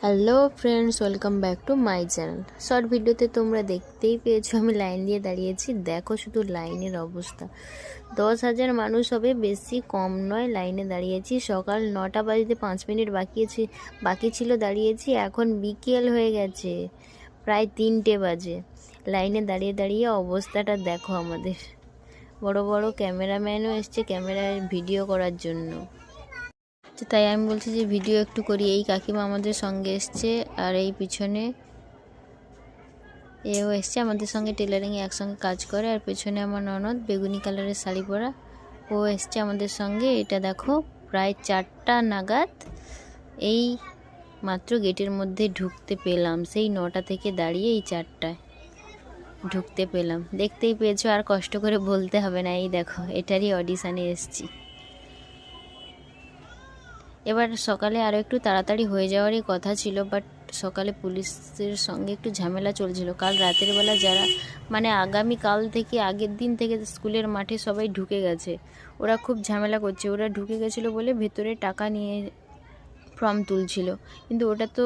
Hello friends, welcome back to my channel. Short ভিডিওতে তোমরা দেখতেই পেয়েছো আমি লাইন দিয়ে দাঁড়িয়েছি। দেখো শুধু লাইনের অবস্থা, 10,000 মানুষ হবে, বেশি কম নয়। লাইনে দাঁড়িয়েছি, সকাল 9টা বাজতে 5 মিনিট বাকি ছিল দাঁড়িয়েছি। এখন বিকেল হয়ে গেছে, প্রায় 3টে বাজে। লাইনে দাঁড়িয়ে দাঁড়িয়ে অবস্থাটা দেখো আমাদের। বড় বড় ক্যামেরাম্যানও এসছে ক্যামেরায় ভিডিও করার জন্য। তাই আমি বলছি যে ভিডিও একটু করি। এই কাকিমা আমাদের সঙ্গে এসছে, আর এই পিছনে এও এসছে আমাদের সঙ্গে, টেলারিংয়ে একসঙ্গে কাজ করে। আর পেছনে আমার ননদ বেগুনি কালারের শাড়ি পরা, ও এসছে আমাদের সঙ্গে। এটা দেখো প্রায় 4টা নাগাদ এই মাত্র গেটের মধ্যে ঢুকতে পেলাম। সেই 9টা থেকে দাঁড়িয়ে এই 4টায় ঢুকতে পেলাম। দেখতেই পেয়েছো, আর কষ্ট করে বলতে হবে না। এই দেখো এটারই অডিশানে এসছি। এবার সকালে আরও একটু তাড়াতাড়ি হয়ে যাওয়ারই কথা ছিল, বাট সকালে পুলিশের সঙ্গে একটু ঝামেলা চলছিল। কাল রাতের বেলা যারা আগামীকাল থেকে আগের দিন থেকে স্কুলের মাঠে সবাই ঢুকে গেছে, ওরা খুব ঝামেলা করছে। ওরা ঢুকে গেছিলো বলে ভেতরে টাকা নিয়ে ফর্ম তুলছিল, কিন্তু ওটা তো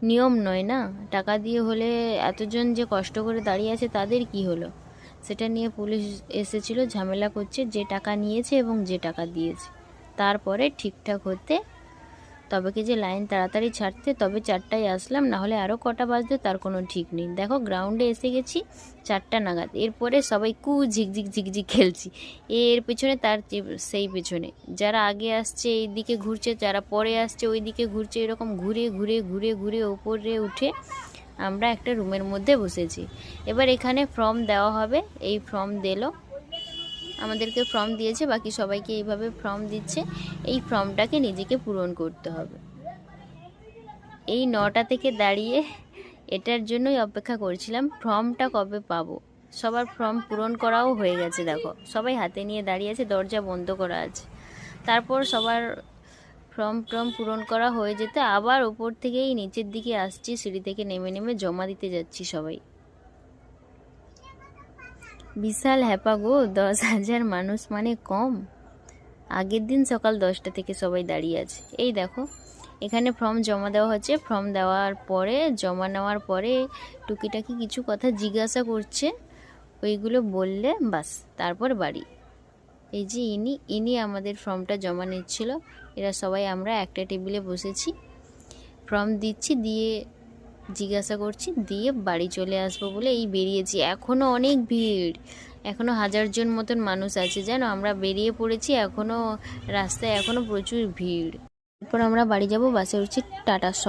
নিয়ম নয় না। টাকা দিয়ে হলে এতজন যে কষ্ট করে দাঁড়িয়ে আছে তাদের কি হলো, সেটা নিয়ে পুলিশ এসেছিল, ঝামেলা করছে যে টাকা নিয়েছে এবং যে টাকা দিয়েছে। তারপরে ঠিকঠাক হতে তবে কি যে লাইন তাড়াতাড়ি ছাড়তে, তবে 4টায় আসলাম, না হলে আরও কটা বাজতো তার কোনো ঠিক নেই। দেখো গ্রাউন্ডে এসে গেছি 4টা নাগাদ। এরপরে সবাই ঝিকঝিক ঝিকঝিক খেলছি, এর পেছনে তার সেই পেছনে। যারা আগে আসছে এই দিকে ঘুরছে, যারা পরে আসছে ওই দিকে ঘুরছে। এরকম ঘুরে ঘুরে ঘুরে ঘুরে ওপরে উঠে আমরা একটা রুমের মধ্যে বসেছি। এবার এখানে ফর্ম দেওয়া হবে। এই ফর্ম দিলো, আমাদেরকে ফর্ম দিয়েছে, বাকি সবাইকে এইভাবে ফর্ম দিচ্ছে। এই ফর্মটাকে নিজেকে পূরণ করতে হবে। এই 9টা থেকে দাঁড়িয়ে এটার জন্যই অপেক্ষা করছিলাম, ফর্মটা কবে পাবো। সবার ফর্ম পূরণ করাও হয়ে গেছে, দেখো সবাই হাতে নিয়ে দাঁড়িয়ে আছে, দরজা বন্ধ করা আছে। তারপর সবার ফর্ম পূরণ করা হয়ে যেতে আবার ওপর থেকেই নিচের দিকে আসছি, সিঁড়ি থেকে নেমে নেমে জমা দিতে যাচ্ছি সবাই। বিশাল হ্যাপা গো, 10,000 মানুষ মানে কম? আগের দিন সকাল 10টা থেকে সবাই দাঁড়িয়ে আছে। এই দেখো এখানে ফর্ম জমা দেওয়া হচ্ছে। ফর্ম দেওয়ার পরে, জমা নেওয়ার পরে টুকিটাকি কিছু কথা জিজ্ঞাসা করছে, ওইগুলো বললে বাস তারপর বাড়ি। এই যে ইনি আমাদের ফর্মটা জমা নিচ্ছিল। এরা সবাই আমরা একটা টেবিলে বসেছি, ফর্ম দিচ্ছি, দিয়ে জিজ্ঞাসা করছি, দিয়ে বাড়ি চলে আসবো বলে এই বেরিয়েছি। এখনও অনেক ভিড়, এখনও 1000 জন মতন মানুষ আছে জানো। আমরা বেরিয়ে পড়েছি, এখনও রাস্তায় এখনও প্রচুর ভিড়। এরপর আমরা বাড়ি যাব, বাসে উঠছি। টাটা।